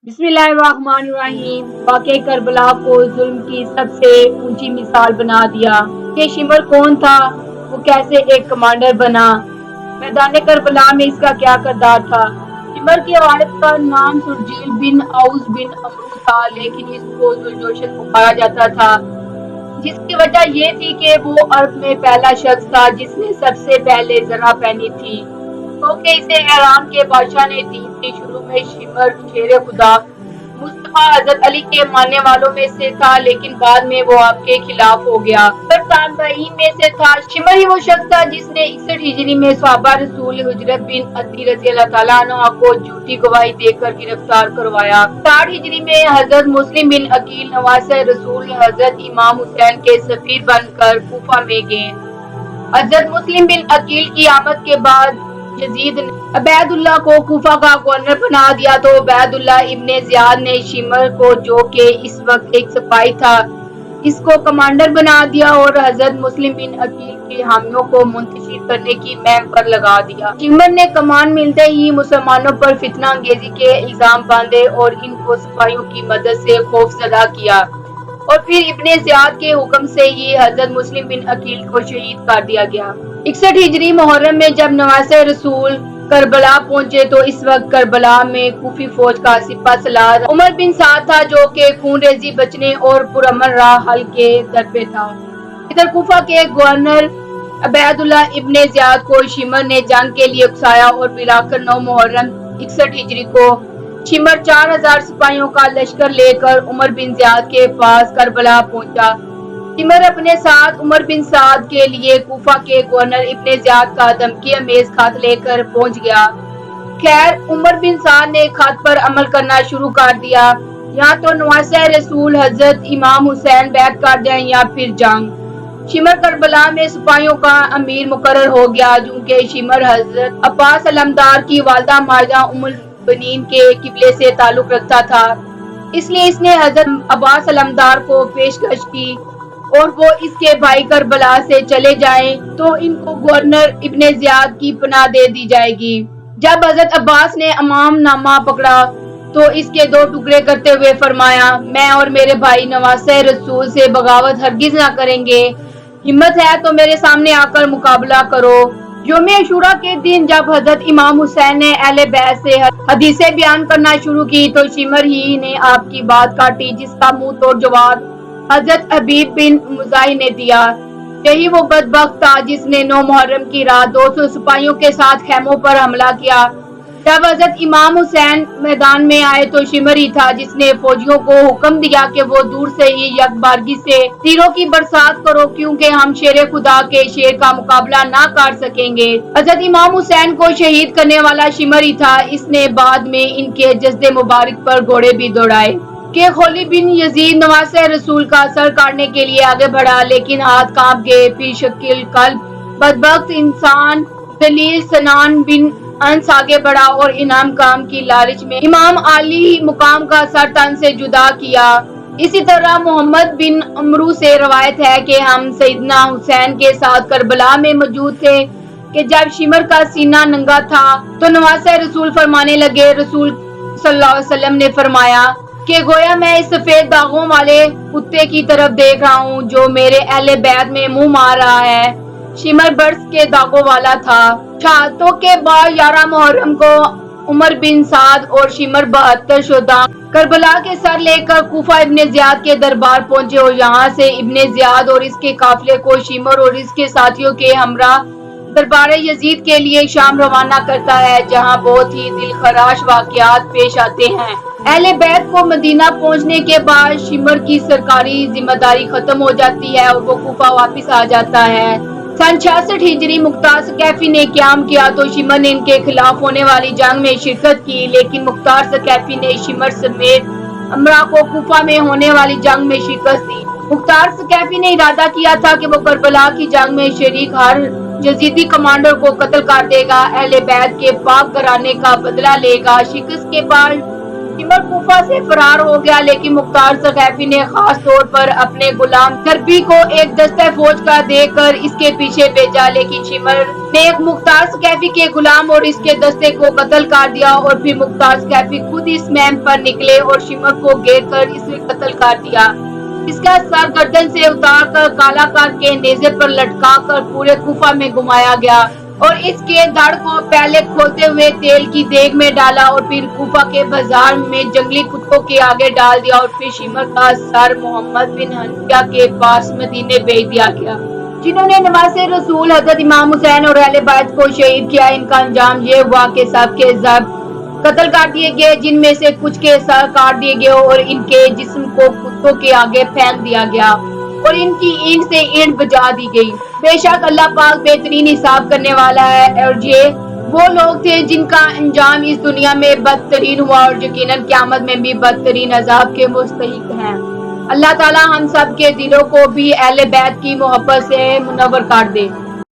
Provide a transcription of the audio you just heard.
बिस्मिल्लाहिर्रहमानिर्रहीम। वाक़या करबला को जुल्म की सबसे ऊंची मिसाल बना दिया कि शिमर कौन था, वो कैसे एक कमांडर बना, मैदान करबला में इसका क्या किरदार था। शिमर के वालिद का नाम सुरजील बिन औस बिन अमरू था, लेकिन इसको जुलजोशन पुकारा जाता था, जिसकी वजह ये थी कि वो अरब में पहला शख्स था जिसने सबसे पहले जरा पहनी थी, क्योंकि इसे ईरान के बादशाह ने दी थी। शुरू में शिमर शेर खुदा मुस्तफा हजरत अली के मानने वालों में से था, लेकिन बाद में वो आपके खिलाफ हो गया। पर ताबईन में से था। शिमर ही वो शख्स था जिसने 61 हिजरी में सहाबा रसूल हुजरत बिन अती रज़ी अल्लाह तआला अन्हा को झूठी गवाही देकर गिरफ्तार करवाया। 60 हिजरी में हजरत मुस्लिम बिन अकील नवासे रसूल हजरत इमाम हुसैन के सफीर बनकर कूफा में गए। हजरत मुस्लिम बिन अकील की आमद के बाद यजीद ने अबैदुल्लाह को कूफा का गवर्नर बना दिया, तो अबैदुल्लाह इब्ने ज़ियाद ने शिमर को, जो कि इस वक्त एक सिपाही था, इसको कमांडर बना दिया और हजरत मुस्लिम बिन अकील के हामियों को मुंतशिर करने की मुहिम पर लगा दिया। शिमर ने कमान मिलते ही मुसलमानों पर फितना अंगेजी के इल्जाम बांधे और इनको सिपाहियों की मदद से खौफजदा किया, और फिर इब्ने ज़ियाद के हुक्म से ही हजरत मुस्लिम बिन अकील को शहीद कर दिया गया। 61 हिजरी मुहर्रम में जब नवासे रसूल करबला पहुंचे, तो इस वक्त करबला में कूफी फौज का सिपा सलार उमर बिन साद था, जो कि खूनरेजी बचने और पुरअमन राह हल के दर पे था। इधर कूफा के गवर्नर अबैदुल्लाह इब्ने ज़ियाद को शिमर ने जंग के लिए उकसाया और पिलाकर 9 मुहर्रम 61 हिजरी को शिमर 4000 सिपाहियों का लश्कर लेकर उमर बिन ज़ियाद के पास करबला पहुंचा। शिमर अपने साथ उमर बिन साद के लिए कूफा के गवर्नर इब्ने ज़ियाद का धमकी अमेज खत लेकर पहुंच गया। खैर, उमर बिन साद ने खत पर अमल करना शुरू कर दिया। या तो नवासे रसूल हजरत इमाम हुसैन बैत कर जाएं या फिर जंग। शिमर करबला में सिपाहियों का अमीर मुकर्रर हो गया, क्योंकि शिमर हजरत अब्बास अलमदार की वालदा मारिदा उम्मुल बनीन के किबले से ताल्लुक रखता था, इसलिए इसने हजरत अब्बास अलमदार को पेशकश की और वो इसके भाई करबला से चले जाएं तो इनको गवर्नर इब्ने ज़ियाद की पनाह दे दी जाएगी। जब हजरत अब्बास ने अमाम नामा पकड़ा, तो इसके 2 टुकड़े करते हुए फरमाया, मैं और मेरे भाई नवासे रसूल से बगावत हरगिज ना करेंगे। हिम्मत है तो मेरे सामने आकर मुकाबला करो। यौम अशूरा के दिन जब हजरत इमाम हुसैन ने अहले बैत से हदीसें बयान करना शुरू की, तो शिमर ही ने आपकी बात काटी, जिसका मुंह तोड़ जवाब हजरत हबीब बिन मुजाहिद ने दिया। यही वो बदबख्त था जिसने 9 मुहर्रम की रात 200 सिपाहियों के साथ खैमों पर हमला किया। जब हजरत इमाम हुसैन मैदान में आए, तो शिमर ही था जिसने फौजियों को हुक्म दिया कि वो दूर से ही यकबारगी से तीरों की बरसात करो, क्योंकि हम शेर खुदा के शेर का मुकाबला ना कर सकेंगे। हजरत इमाम हुसैन को शहीद करने वाला शिमर ही था। इसने बाद में इनके जज्दे मुबारक पर घोड़े भी दौड़ाए कि खलीद बिन यजीद नवासे रसूल का सर काटने के लिए आगे बढ़ा, लेकिन हाथ कांप गए। फिर शकील कल्ब बदबख्त इंसान दलील सनान बिन अंस आगे बढ़ा और इनाम काम की लालच में इमाम अली मुकाम का सर तन से जुदा किया। इसी तरह मोहम्मद बिन अमरू से रवायत है कि हम सैयदना हुसैन के साथ करबला में मौजूद थे कि जब शिमर का सीना नंगा था, तो नवासे रसूल फरमाने लगे। रसूल सल्लल्लाहु अलैहि वसल्लम ने फरमाया कि गोया मैं इस सफेद दागों वाले कुत्ते की तरफ देख रहा हूँ जो मेरे अहले बैत में मुंह मार रहा है। शिमर बर्स के दागों वाला था। शहादतों के बाद 11 मुहर्रम को उमर बिन साद और शिमर 72 शुहदा करबला के सर लेकर कूफा इब्ने ज़ियाद के दरबार पहुंचे, और यहाँ से इब्ने ज़ियाद और इसके काफिले को शिमर और इसके साथियों के हमरा दरबार यजीद के लिए शाम रवाना करता है, जहाँ बहुत ही दिलखराश वाकयात पेश आते हैं। अहले बैत को मदीना पहुंचने के बाद शिमर की सरकारी जिम्मेदारी खत्म हो जाती है और वो कूफा वापस आ जाता है। सन 66 हिजरी मुख्तार सकैफी ने क़याम किया, तो शिमर ने इनके खिलाफ होने वाली जंग में शिरकत की, लेकिन मुख्तार सकैफी ने शिमर समेत अमरा को कूफा में होने वाली जंग में शिकस्त दी। मुख्तार सकैफी ने इरादा किया था कि वो करबला की जंग में शरीक हर यजीदी कमांडर को कत्ल कर देगा, अहले बैत के पाक घराने का बदला लेगा। शिकस्त के बाद شمر کوفہ سے فرار ہو گیا، لیکن مختار ثقفی نے خاص طور پر اپنے غلام کربی کو ایک دستہ فوج کا دے کر اس کے پیچھے بھیجا، لیکن شمر نے مختار ثقفی کے غلام اور اس کے دستے کو قتل کر دیا، اور پھر مختار ثقفی خود اس مہم پر نکلے اور شمر کو گھیر کر اسے قتل کر دیا۔ اس کا سر گردن سے اتار کر کالا کر کے نیزے پر لٹکا کر پورے کوفہ میں گھمایا گیا، اور اس کے دھڑ کو پہلے کھولتے ہوئے تیل کی دیگ میں ڈالا اور پھر کوفہ کے بازار میں جنگلی کتوں کے آگے ڈال دیا، اور پھر شمر کا سر محمد بن حنفیہ کے پاس مدینے بھیج دیا گیا، جنہوں نے نواسہ رسول حضرت امام حسین اور اہل بیت کو شہید کیا۔ ان کا انجام یہ ہوا کہ سب کے سب قتل کر دیے گئے، جن میں سے کچھ کے سر کاٹ دیے گئے اور ان کے جسم کو کتوں کے آگے پھینک دیا گیا، اور ان کی اینٹ سے اینٹ بجا دی گئی۔ بے شک اللہ پاک بہترین حساب کرنے والا ہے، اور یہ وہ لوگ تھے جن کا انجام اس دنیا میں بدترین ہوا، اور یقیناً قیامت میں بھی بدترین عذاب کے مستحق ہیں۔ اللہ تعالی ہم سب کے دلوں کو بھی اہل بیت کی محبت سے منور کر دے۔